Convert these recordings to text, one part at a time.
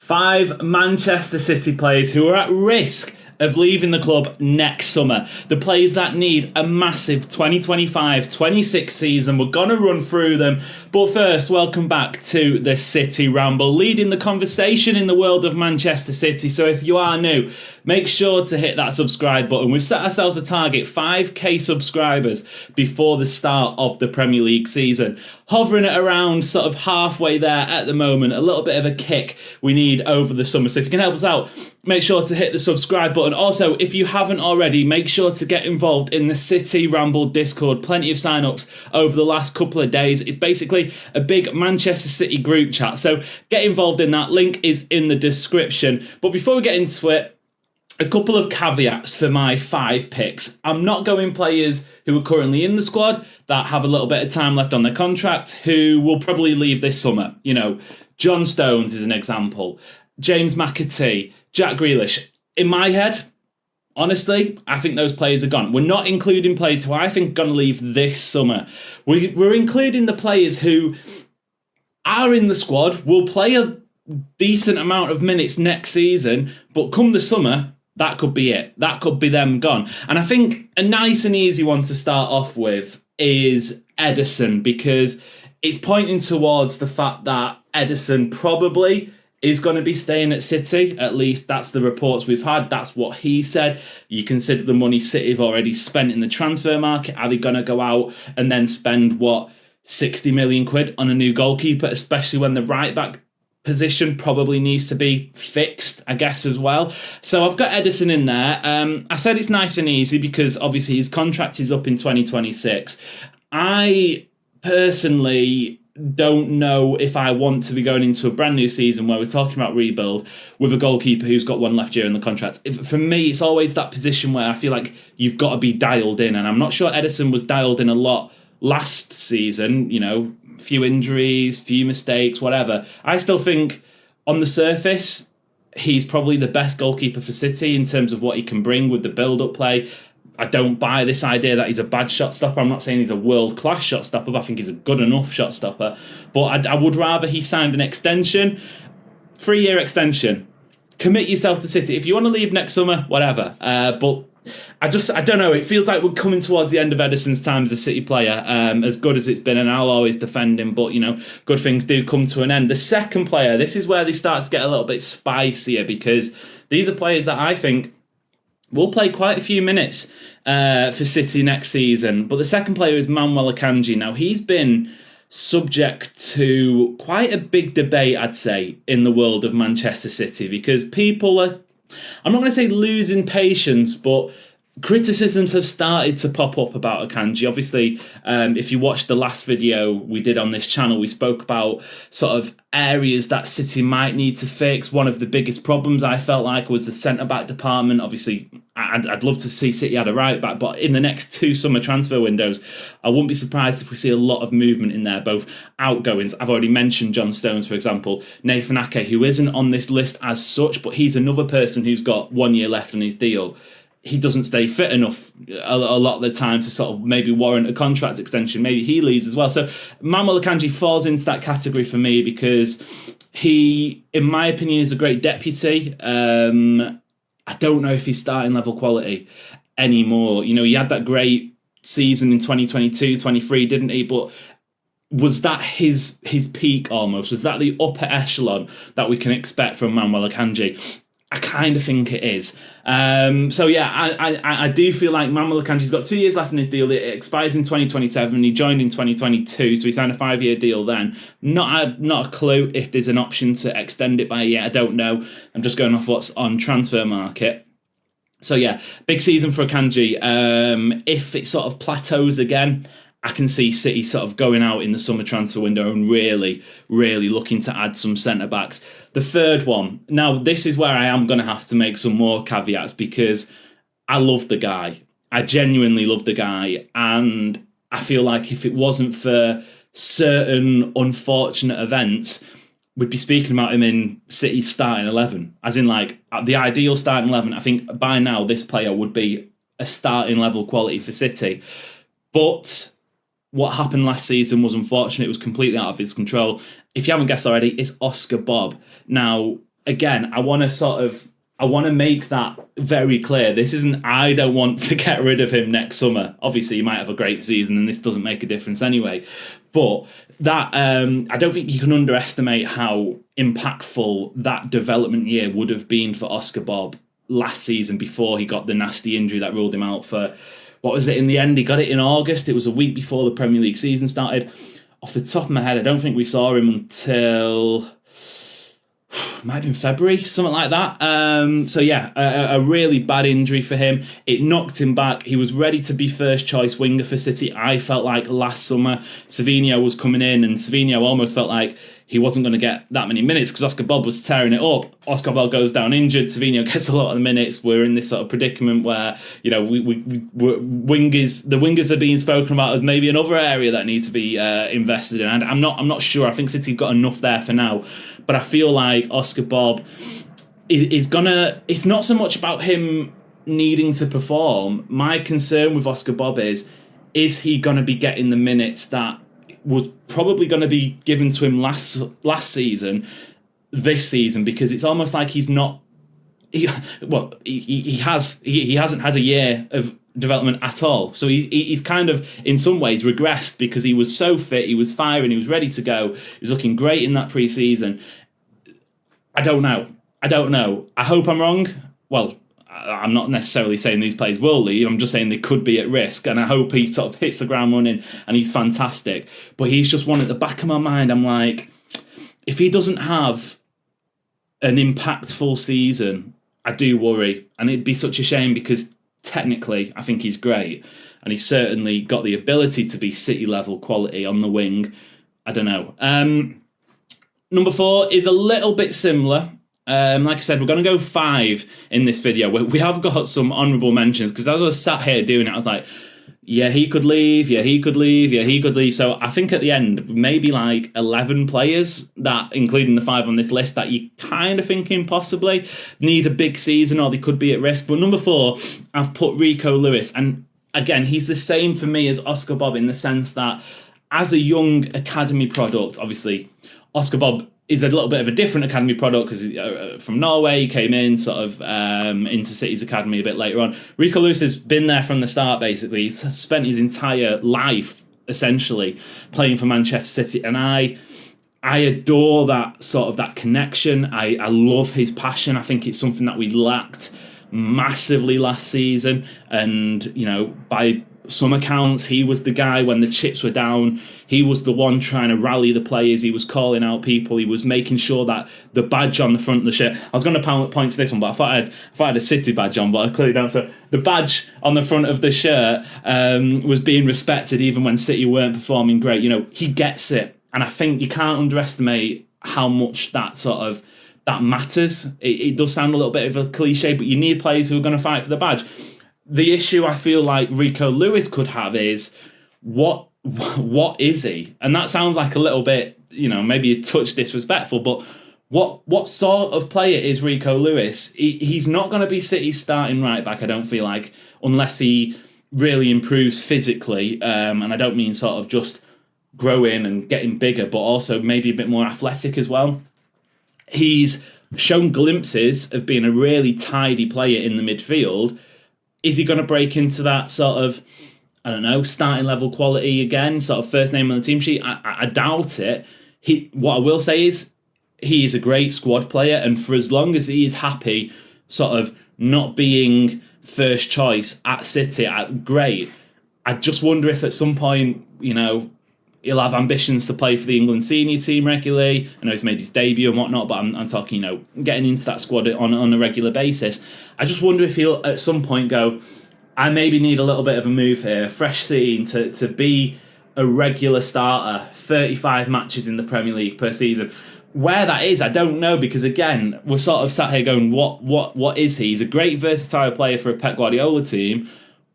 5 Manchester City players who are at risk of leaving the club next summer. The players that need a massive 2025-26 season. We're going to run through them. But first, welcome back to the City Ramble, leading the conversation in the world of Manchester City. So if you are new, make sure to hit that subscribe button. We've set ourselves a target, 5k subscribers before the start of the Premier League season. Hovering at around sort of halfway there at the moment. A little bit of a kick we need over the summer. So if you can help us out, make sure to hit the subscribe button. Also, if you haven't already, make sure to get involved in the City Ramble Discord. Plenty of sign-ups over the last couple of days. It's basically a big Manchester City group chat. So get involved in that. Link is in the description. But before we get into it, a couple of caveats for my 5 picks. I'm not going players who are currently in the squad that have a little bit of time left on their contract, who will probably leave this summer. You know, John Stones is an example. James McAtee, Jack Grealish. In my head, honestly, I think those players are gone. We're not including players who I think are going to leave this summer. We're including the players who are in the squad, will play a decent amount of minutes next season, but come the summer, that could be it. That could be them gone. And I think a nice and easy one to start off with is Ederson, because it's pointing towards the fact that Ederson probably is going to be staying at City. At least that's the reports we've had. That's what he said. You consider the money City have already spent in the transfer market. Are they going to go out and then spend, 60 million quid on a new goalkeeper, especially when the right-back position probably needs to be fixed, I guess, as well. So I've got Ederson in there. I said it's nice and easy because obviously his contract is up in 2026. I personally don't know if I want to be going into a brand new season where we're talking about rebuild with a goalkeeper who's got one left year in the contract. For me, it's always that position where I feel like you've got to be dialed in, and I'm not sure Ederson was dialed in a lot last season. You know, few injuries, few mistakes, whatever. I still think on the surface, he's probably the best goalkeeper for City in terms of what he can bring with the build-up play. I don't buy this idea that he's a bad shot stopper. I'm not saying he's a world-class shot stopper, but I think he's a good enough shot stopper. But I would rather he signed an extension, 3-year extension. Commit yourself to City. If you want to leave next summer, whatever. But I don't know. It feels like we're coming towards the end of Ederson's time as a City player, as good as it's been, and I'll always defend him. But, you know, good things do come to an end. The second player, this is where they start to get a little bit spicier, because these are players that I think will play quite a few minutes for City next season. But the second player is Manuel Akanji. Now, he's been subject to quite a big debate, I'd say, in the world of Manchester City, because people are, I'm not going to say losing patience, but criticisms have started to pop up about Akanji. Obviously, if you watched the last video we did on this channel, we spoke about sort of areas that City might need to fix. One of the biggest problems I felt like was the centre-back department. Obviously, I'd love to see City add a right-back, but in the next 2 summer transfer windows, I wouldn't be surprised if we see a lot of movement in there, both outgoings. I've already mentioned John Stones, for example. Nathan Ake, who isn't on this list as such, but he's another person who's got 1 year left on his deal. He doesn't stay fit enough a lot of the time to sort of maybe warrant a contract extension. Maybe he leaves as well. So Manuel Akanji falls into that category for me because he, in my opinion, is a great deputy. I don't know if he's starting level quality anymore. You know, he had that great season in 2022-23, didn't he? But was that his peak almost? Was that the upper echelon that we can expect from Manuel Akanji? I kind of think it is. So yeah, I do feel like Manuel Akanji's got 2 years left in his deal. It expires in 2027. He joined in 2022, so he signed a 5-year deal then. Not a clue if there's an option to extend it by a year. I don't know. I'm just going off what's on transfer market. So yeah, big season for Akanji. If it sort of plateaus again, I can see City sort of going out in the summer transfer window and really, really looking to add some centre-backs. The third one, now this is where I am going to have to make some more caveats, because I love the guy. I genuinely love the guy. And I feel like if it wasn't for certain unfortunate events, we'd be speaking about him in City's starting 11. As in, like, the ideal starting 11. I think by now this player would be a starting level quality for City. But what happened last season was unfortunate. It was completely out of his control. If you haven't guessed already, it's Oscar Bobb. Now, again, I want to make that very clear. This isn't, I don't want to get rid of him next summer. Obviously, he might have a great season and this doesn't make a difference anyway. But that I don't think you can underestimate how impactful that development year would have been for Oscar Bobb last season before he got the nasty injury that ruled him out for, what was it in the end? He got it in August. It was a week before the Premier League season started. Off the top of my head, I don't think we saw him until... might have been February, something like that. So yeah, a really bad injury for him. It knocked him back. He was ready to be first choice winger for City. I felt like last summer Savinho was coming in, and Savinho almost felt like he wasn't going to get that many minutes because Oscar Bobb was tearing it up. Oscar Bobb goes down injured. Savinho gets a lot of the minutes. We're in this sort of predicament where, you know, the wingers are being spoken about as maybe another area that needs to be invested in. And I'm not sure. I think City have got enough there for now. But I feel like Oscar Bobb is gonna... It's not so much about him needing to perform. My concern with Oscar Bobb is he going to be getting the minutes that was probably going to be given to him last season, this season? Because it's almost like he's not... He hasn't had a year of development at all. So he's kind of, in some ways, regressed because he was so fit, he was firing, he was ready to go, he was looking great in that pre-season. I don't know. I hope I'm wrong. Well, I'm not necessarily saying these players will leave. I'm just saying they could be at risk. And I hope he sort of hits the ground running and he's fantastic. But he's just one at the back of my mind. I'm like, if he doesn't have an impactful season, I do worry. And it'd be such a shame because technically I think he's great. And he's certainly got the ability to be City level quality on the wing. I don't know. Number 4 is a little bit similar. Like I said, we're going to go 5 in this video. We have got some honourable mentions because as I was sat here doing it, I was like, yeah, he could leave, yeah, he could leave, yeah, he could leave. So I think at the end, maybe like 11 players, that including the 5 on this list, that you kind of thinking possibly need a big season or they could be at risk. But number 4, I've put Rico Lewis. And again, he's the same for me as Oscar Bobb in the sense that as a young academy product, obviously, Oscar Bobb is a little bit of a different academy product because from Norway, he came in sort of into City's academy a bit later on. Rico Lewis has been there from the start, basically. He's spent his entire life, essentially, playing for Manchester City. And I adore that sort of that connection. I love his passion. I think it's something that we lacked massively last season. And, you know, by some accounts, he was the guy when the chips were down. He was the one trying to rally the players. He was calling out people. He was making sure that the badge on the front of the shirt... I was going to point to this one, but I thought I had a City badge on, but I clearly don't. So the badge on the front of the shirt was being respected even when City weren't performing great. You know, he gets it. And I think you can't underestimate how much that matters. It does sound a little bit of a cliche, but you need players who are going to fight for the badge. The issue I feel like Rico Lewis could have is what is he? And that sounds like a little bit, you know, maybe a touch disrespectful, but what sort of player is Rico Lewis? He's not going to be City's starting right back, I don't feel like, unless he really improves physically. And I don't mean sort of just growing and getting bigger, but also maybe a bit more athletic as well. He's shown glimpses of being a really tidy player in the midfield. Is he going to break into that sort of, I don't know, starting level quality again, sort of first name on the team sheet? I doubt it. What I will say is he is a great squad player, and for as long as he is happy sort of not being first choice at City, great. I just wonder if at some point, you know, he'll have ambitions to play for the England senior team regularly. I know he's made his debut and whatnot, but I'm talking, you know, getting into that squad on a regular basis. I just wonder if he'll at some point go, I maybe need a little bit of a move here, a fresh scene to be a regular starter, 35 matches in the Premier League per season. Where that is, I don't know, because again, we're sort of sat here going, what is he? He's a great versatile player for a Pep Guardiola team.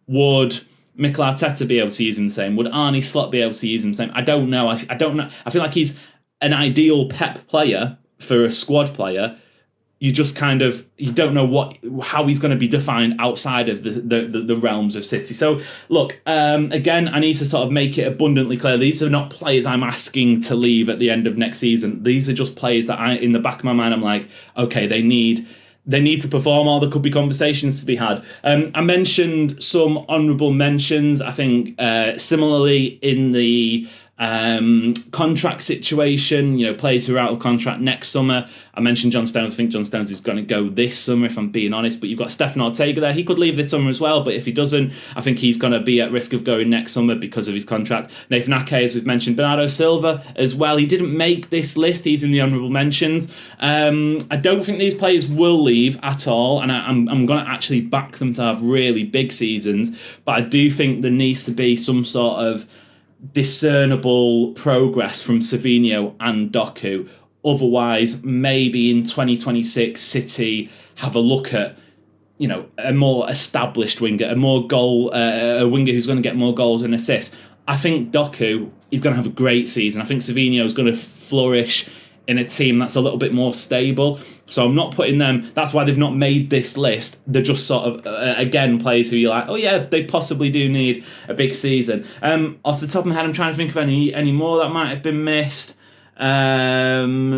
Would Mikel Arteta be able to use him the same? Would Arne Slot be able to use him the same? I don't know. I don't know. I feel like he's an ideal Pep player for a squad player. you just you don't know how he's going to be defined outside of the realms of City. So look, again, I need to sort of make it abundantly clear, these are not players I'm asking to leave at the end of next season. These are just players that in the back of my mind, I'm like, okay, they need to perform, or there could be conversations to be had. I mentioned some honourable mentions. I think similarly in the contract situation, players who are out of contract next summer. I mentioned John Stones. I think John Stones is going to go this summer, if I'm being honest, but you've got Stefan Ortega there. He could leave this summer as well, but if he doesn't, I think he's going to be at risk of going next summer because of his contract. Nathan Ake, as we've mentioned, Bernardo Silva as well. He didn't make this list. He's in the honourable mentions. I don't think these players will leave at all, and I'm going to actually back them to have really big seasons, but I do think there needs to be some sort of discernible progress from Savinho and Doku. Otherwise, maybe in 2026, City have a look at a more established winger, a winger who's going to get more goals and assists. I think Doku is going to have a great season. I think Savinho is going to flourish in a team that's a little bit more stable. So I'm not putting them... That's why they've not made this list. They're just sort of, again, players who you're like, oh yeah, they possibly do need a big season. Off the top of my head, I'm trying to think of any more that might have been missed. I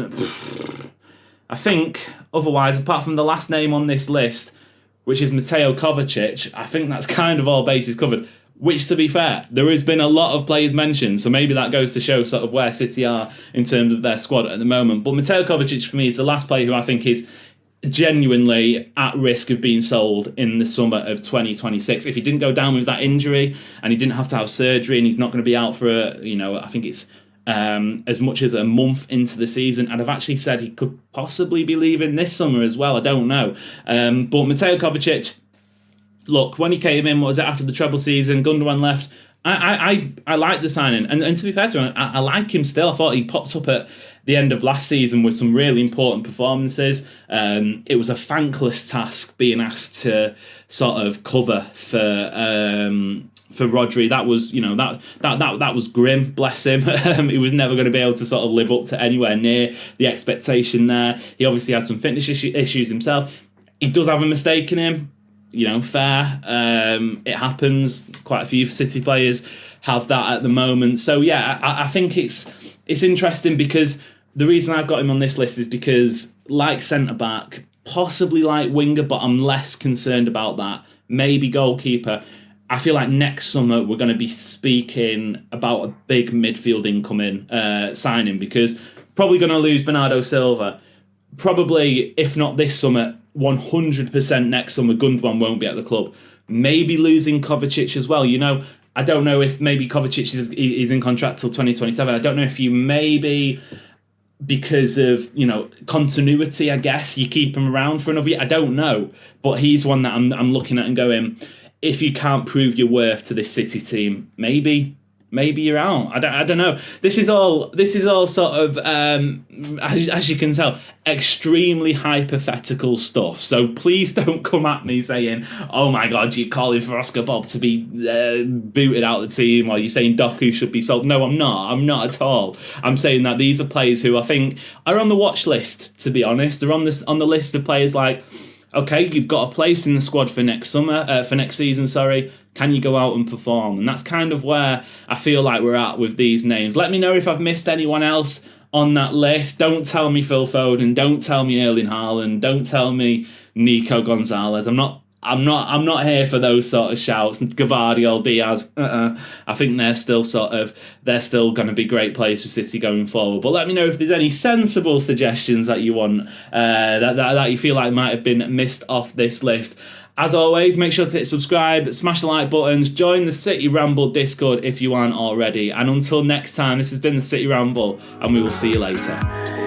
think, otherwise, apart from the last name on this list, which is Mateo Kovacic, I think that's kind of all bases covered. Which, to be fair, there has been a lot of players mentioned, so maybe that goes to show sort of where City are in terms of their squad at the moment. But Mateo Kovacic, for me, is the last player who I think is genuinely at risk of being sold in the summer of 2026. If he didn't go down with that injury and he didn't have to have surgery and he's not going to be out for, I think it's as much as a month into the season, and I've actually said he could possibly be leaving this summer as well. I don't know. But Mateo Kovacic... Look, when he came in, what was it, after the treble season, Gundogan left, I like the signing. And to be fair to him, I like him still. I thought he popped up at the end of last season with some really important performances. It was a thankless task being asked to sort of cover for Rodri. That was, that was grim, bless him. He was never going to be able to sort of live up to anywhere near the expectation there. He obviously had some fitness issues himself. He does have a mistake in him. Fair. It happens. Quite a few City players have that at the moment. So yeah, I think it's interesting because the reason I've got him on this list is because, like centre back, possibly like winger, but I'm less concerned about that. Maybe goalkeeper. I feel like next summer we're going to be speaking about a big midfield incoming signing, because probably going to lose Bernardo Silva. Probably, if not this summer, 100% next summer, Gundogan won't be at the club. Maybe losing Kovacic as well. I don't know if maybe Kovacic is in contract till 2027. I don't know if you maybe, because of, continuity, I guess, you keep him around for another year. I don't know. But he's one that I'm looking at and going, if you can't prove your worth to this City team, maybe you're out. I don't know. This is all sort of, as you can tell, extremely hypothetical stuff. So please don't come at me saying, oh my God, you're calling for Oscar Bobb to be booted out of the team, or you're saying Doku should be sold. No, I'm not. I'm not at all. I'm saying that these are players who I think are on the watch list, to be honest. They're on the list of players like, okay, you've got a place in the squad for next season, sorry. Can you go out and perform? And that's kind of where I feel like we're at with these names. Let me know if I've missed anyone else on that list. Don't tell me Phil Foden. Don't tell me Erling Haaland. Don't tell me Nico Gonzalez. I'm not here for those sort of shouts. Gvardiol, Diaz. I think they're still going to be great players for City going forward. But let me know if there's any sensible suggestions that you want, that you feel like might have been missed off this list. As always, make sure to hit subscribe, smash the like buttons, join the City Ramble Discord if you aren't already. And until next time, this has been the City Ramble, and we will see you later.